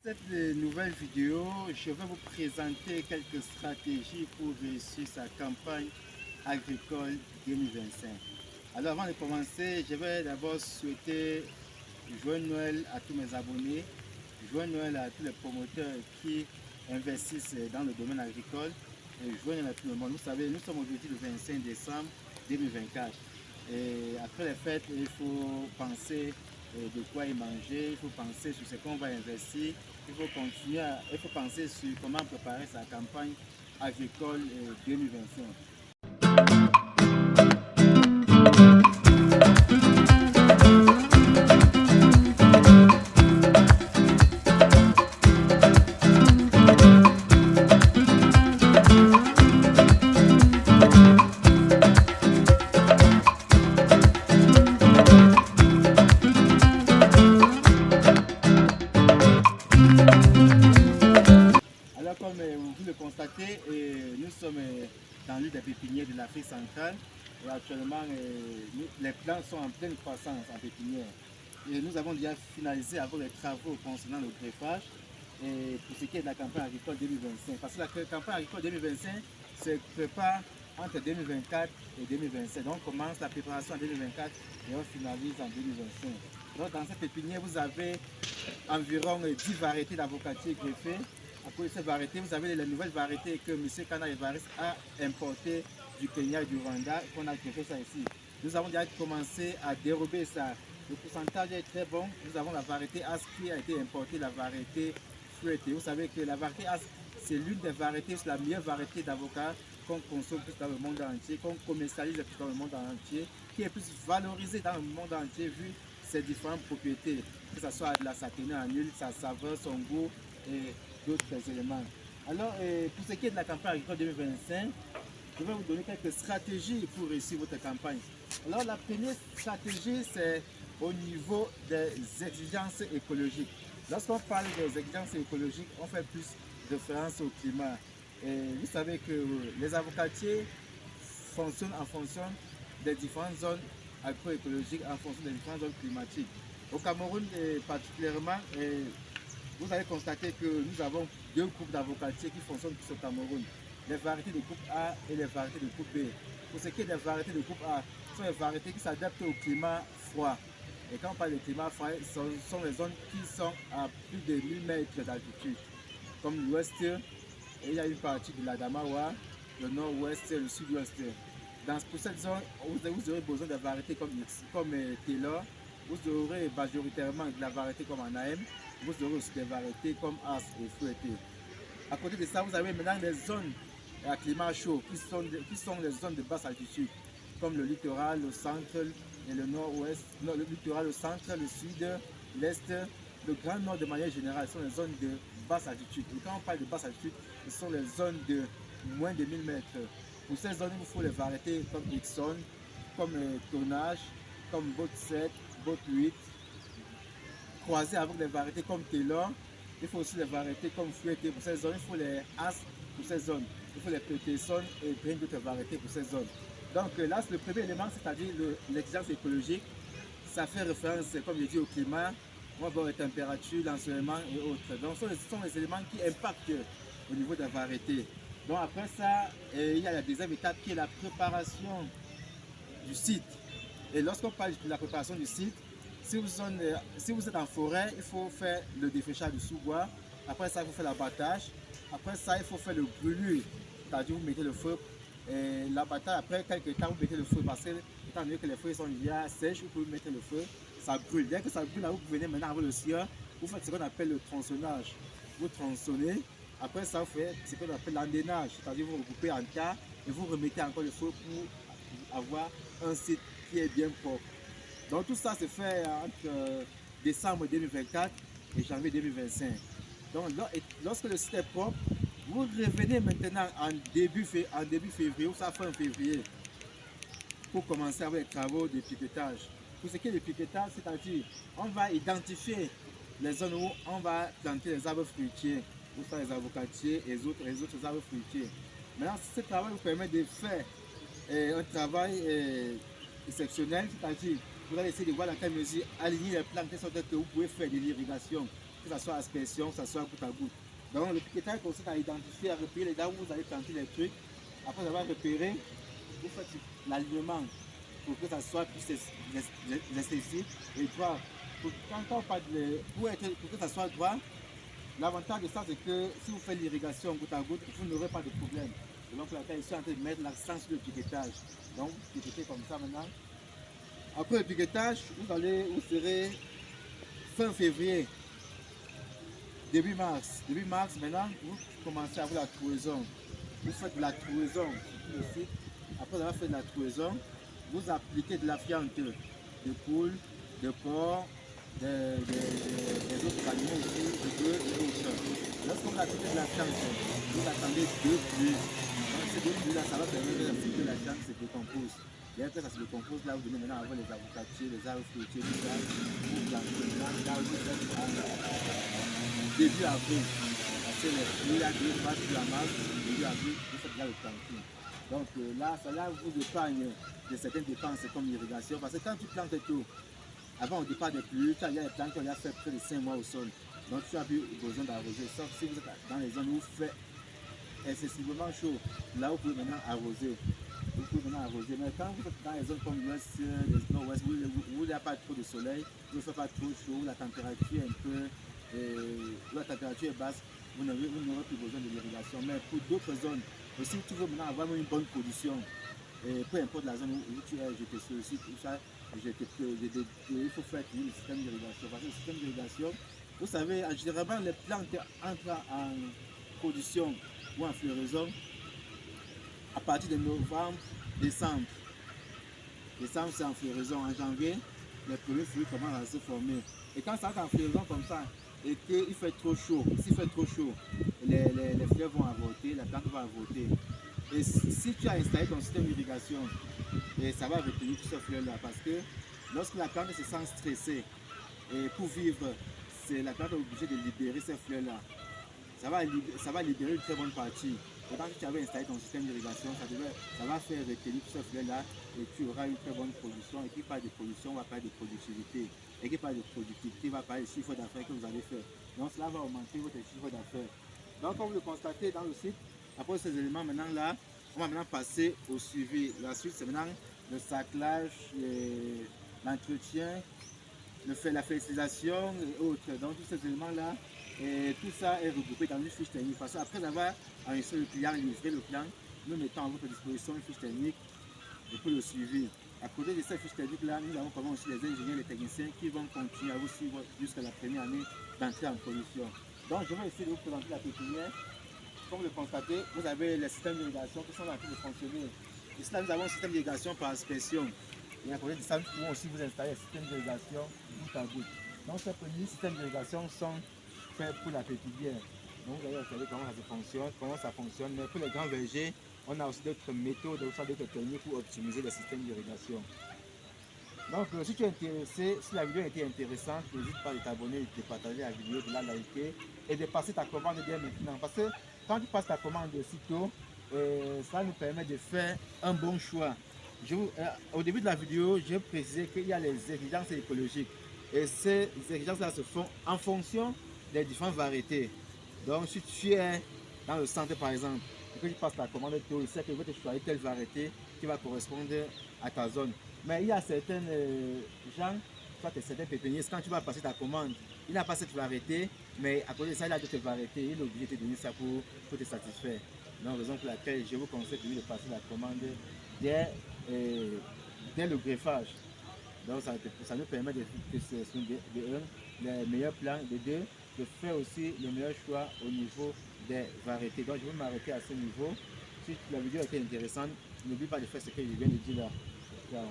Cette nouvelle vidéo, je vais vous présenter quelques stratégies pour réussir sa campagne agricole 2025. Alors avant de commencer, je vais d'abord souhaiter joyeux Noël à tous mes abonnés, joyeux Noël à tous les promoteurs qui investissent dans le domaine agricole et joyeux Noël à tout le monde. Vous savez, nous sommes aujourd'hui le 25 décembre 2024 et après les fêtes, il faut penser de quoi y manger, il faut penser sur ce qu'on va investir, il faut penser sur comment préparer sa campagne agricole 2025. Alors comme vous le constatez, nous sommes dans l'une des pépinières de l'Afrique centrale et actuellement les plants sont en pleine croissance en pépinière. Et nous avons déjà finalisé avec les travaux concernant le greffage et pour ce qui est de la campagne agricole 2025. Parce que la campagne agricole 2025 se prépare entre 2024 et 2025. Donc on commence la préparation en 2024 et on finalise en 2025. Donc dans cette pépinière, vous avez environ 10 variétés d'avocatiers greffés. À cause de ces variétés, vous avez les nouvelles variétés que M. Kana Evariste a importées du Kenya et du Rwanda, qu'on a greffé ça ici. Nous avons déjà commencé à dérober ça. Le pourcentage est très bon. Nous avons la variété As qui a été importée, la variété fouettée. Vous savez que la variété As, c'est l'une des variétés, c'est la meilleure variété d'avocat qu'on consomme plus dans le monde entier, qu'on commercialise plus dans le monde entier, qui est plus valorisée dans le monde entier vu ses différentes propriétés, que ce soit de la satinée en huile, sa saveur, son goût et d'autres éléments. Alors, pour ce qui est de la campagne agricole 2025, je vais vous donner quelques stratégies pour réussir votre campagne. Alors, la première stratégie, c'est au niveau des exigences écologiques. Lorsqu'on parle des exigences écologiques, on fait plus référence au climat. Et vous savez que les avocatiers fonctionnent en fonction des différentes zones agroécologiques, en fonction des différentes zones climatiques. Au Cameroun, particulièrement, vous allez constater que nous avons deux groupes d'avocatiers qui fonctionnent plus au Cameroun. Les variétés de groupe A et les variétés de groupe B. Pour ce qui est des variétés de groupe A, ce sont les variétés qui s'adaptent au climat froid. Et quand on parle de climat froid, ce sont les zones qui sont à plus de 1000 mètres d'altitude. Comme l'ouest, et il y a une partie de l'Adamawa, le nord-ouest et le sud-ouest. Pour cette zone, vous aurez besoin de variétés comme Taylor, vous aurez majoritairement de la variété comme Anaheim, vous aurez aussi des variétés comme As et Fouetté. À côté de ça, vous avez maintenant des zones à climat chaud qui sont les zones de basse altitude, comme le littoral, le centre et le nord-ouest, le littoral, le centre, le sud, l'est, le grand nord de manière générale, ce sont les zones de basse altitude. Et quand on parle de basse altitude, ce sont les zones de moins de 1000 mètres. Pour ces zones, il vous faut les variétés comme Ixon, comme Tonnage, comme Bot 7, Bot 8, croisées avec des variétés comme Taylor. Il faut aussi les variétés comme Fouetté pour ces zones, il faut les As pour ces zones, il faut les Peterson et plein d'autres variétés pour ces zones. Donc là, c'est le premier élément, c'est-à-dire l'exigence écologique. Ça fait référence, comme je dis, au climat, on va voir les températures, l'ensoleillement et autres. Donc ce sont les éléments qui impactent au niveau de la variété. Donc après ça, il y a la deuxième étape qui est la préparation du site. Et lorsqu'on parle de la préparation du site, si vous êtes en forêt, il faut faire le défrichage du sous-bois. Après ça, il faut faire l'abattage. Après ça, il faut faire le brûlure. C'est-à-dire, vous mettez le feu. Et l'abattage, après quelques temps, vous mettez le feu. Parce que, étant donné que les feuilles sont déjà sèches, vous pouvez mettre le feu. Ça brûle. Dès que ça brûle, là, vous venez maintenant avec le scieur. Vous faites ce qu'on appelle le tronçonnage. Vous tronçonnez. Après ça, vous faites ce qu'on appelle l'endénage. C'est-à-dire, vous recoupez en tas et vous remettez encore le feu pour avoir un site qui est bien propre. Donc tout ça se fait entre décembre 2024 et janvier 2025. Donc lorsque le site est propre, vous revenez maintenant en début février ou ça fin février pour commencer avec les travaux de piquetage. Pour ce qui est de piquetage, c'est-à-dire on va identifier les zones où on va planter les arbres fruitiers, ou faire les avocatiers et les autres arbres fruitiers. Maintenant, ce travail vous permet de faire un travail exceptionnel, c'est-à-dire vous allez essayer de voir dans quelle mesure aligner les plans, de telle sorte que vous pouvez faire de l'irrigation que ce soit aspersion, que ce soit goutte à goutte. Donc le piquetage consiste à identifier, à repérer les là où vous allez planter les trucs. Après avoir repéré, vous faites l'alignement pour que ça soit plus esthétique et droit. Quand on parle pour que ça soit droit, l'avantage de ça c'est que si vous faites l'irrigation goutte à goutte, vous n'aurez pas de problème. Et donc là, je suis en train de mettre l'accent sur le piquetage. Donc, piquetez comme ça maintenant. Après le piquetage, vous serez fin février, début mars. Début mars, maintenant, vous commencez à faire la trouaison. Vous faites de la trouaison sur le site. Après avoir fait de la trouaison, vous appliquez de la fiente de poule, de porc, des autres animaux aussi, de bœufs et autres. Lorsque vous appliquez de la fiente, vous attendez 2 pluies. Donc ces 2 pluies-là, ça va permettre que la fiente se décompose. Dès que ça se décompose, là, vous venez maintenant avoir les avocatiers, les arbres fruitiers, tout ça. Vous plantez là, vous faites début avril. Parce que les pluies, là, deux fois sur la masse, début avril, vous faites là le planting. Donc là, ça là vous épargne de certaines dépenses comme l'irrigation. Parce que quand tu plantes tout, avant au départ des pluies, il y a des plantes qui ont fait près de 5 mois au sol. Donc tu as plus besoin d'arroser. Sauf si vous êtes dans les zones où il fait excessivement chaud, là vous pouvez maintenant arroser. Vous pouvez maintenant arroser. Mais quand vous êtes dans les zones comme l'ouest, les nord-ouest, où il n'y a pas trop de soleil, où il ne fait pas trop chaud, où la température est un peu, où la température est basse, vous n'aurez plus besoin de l'irrigation. Mais pour d'autres zones, aussi tu veux maintenant avoir une bonne production, et peu importe la zone où tu es, je te sollicite, il faut faire le système d'irrigation. Parce que le système d'irrigation, vous savez, généralement les plantes entrent en production ou en floraison à partir de novembre, décembre. Décembre, c'est en floraison. En janvier, les premiers fruits commencent à se former. Et quand ça va en floraison comme ça, et qu'il fait trop chaud, s'il fait trop chaud, les fleurs vont avorter, la plante va avorter. Et si tu as installé ton système d'irrigation, ça va retenir toutes ces fleurs-là. Parce que lorsque la plante se sent stressée, et pour vivre, la plante est obligée de libérer ces fleurs-là. Ça va libérer une très bonne partie. Pendant que tu avais installé ton système d'irrigation, ça va faire retenir toutes ces fleurs-là et tu auras une très bonne production. Et qui parle de production, on va parler de productivité. Et qui parle de productivité, on va parler du chiffre d'affaires que vous allez faire. Donc cela va augmenter votre chiffre d'affaires. Donc comme vous le constatez dans le site, après ces éléments maintenant là, on va maintenant passer au suivi. La suite c'est maintenant le saclage, l'entretien, la fertilisation et autres. Donc tous ces éléments là, et tout ça est regroupé dans une fiche technique. Parce qu'après avoir enregistré le client, livré le plan, nous mettons à votre disposition une fiche technique pour le suivi. À côté de cette fiche technique-là, nous avons comment aussi les ingénieurs et les techniciens qui vont continuer à vous suivre jusqu'à la première année d'entrée en production. Donc je vais essayer de vous présenter la pépinière. Comme vous le constatez, vous avez les systèmes d'irrigation qui sont en train de fonctionner. Ici, là, nous avons un système d'irrigation par aspersion. Et à côté de ça, nous pouvons aussi vous installer un système d'irrigation goutte à goutte. Donc ces petits systèmes d'irrigation sont faits pour la pépinière. Donc vous allez observer comment ça fonctionne. Mais pour les grands vergers, on a aussi d'autres méthodes, d'autres techniques pour optimiser le système d'irrigation. Donc si tu es intéressé, si la vidéo a été intéressante, n'hésite pas à t'abonner, de partager la vidéo, de la liker et de passer ta commande dès maintenant. Parce que quand tu passes ta commande aussitôt, ça nous permet de faire un bon choix. Au début de la vidéo, j'ai précisé qu'il y a les exigences écologiques. Et ces exigences-là se font en fonction des différentes variétés. Donc si tu es dans le centre par exemple, et que tu passes ta commande tôt, il sait que tu vas choisir telle variété qui va correspondre à ta zone. Mais il y a certains gens, soit certains pépiniers, quand tu vas passer ta commande, il n'a pas cette variété, mais à côté de ça, il a d'autres variétés, il est obligé de te donner ça pour te satisfaire. Donc, raison pour laquelle je vous conseille de passer la commande dès le greffage. Donc, ça nous permet de sélectionner les meilleurs plans, de deux, de faire aussi le meilleur choix au niveau des variétés. Donc, je vais m'arrêter à ce niveau. Si la vidéo a été intéressante, n'oublie pas de faire ce que je viens de dire là. Ciao.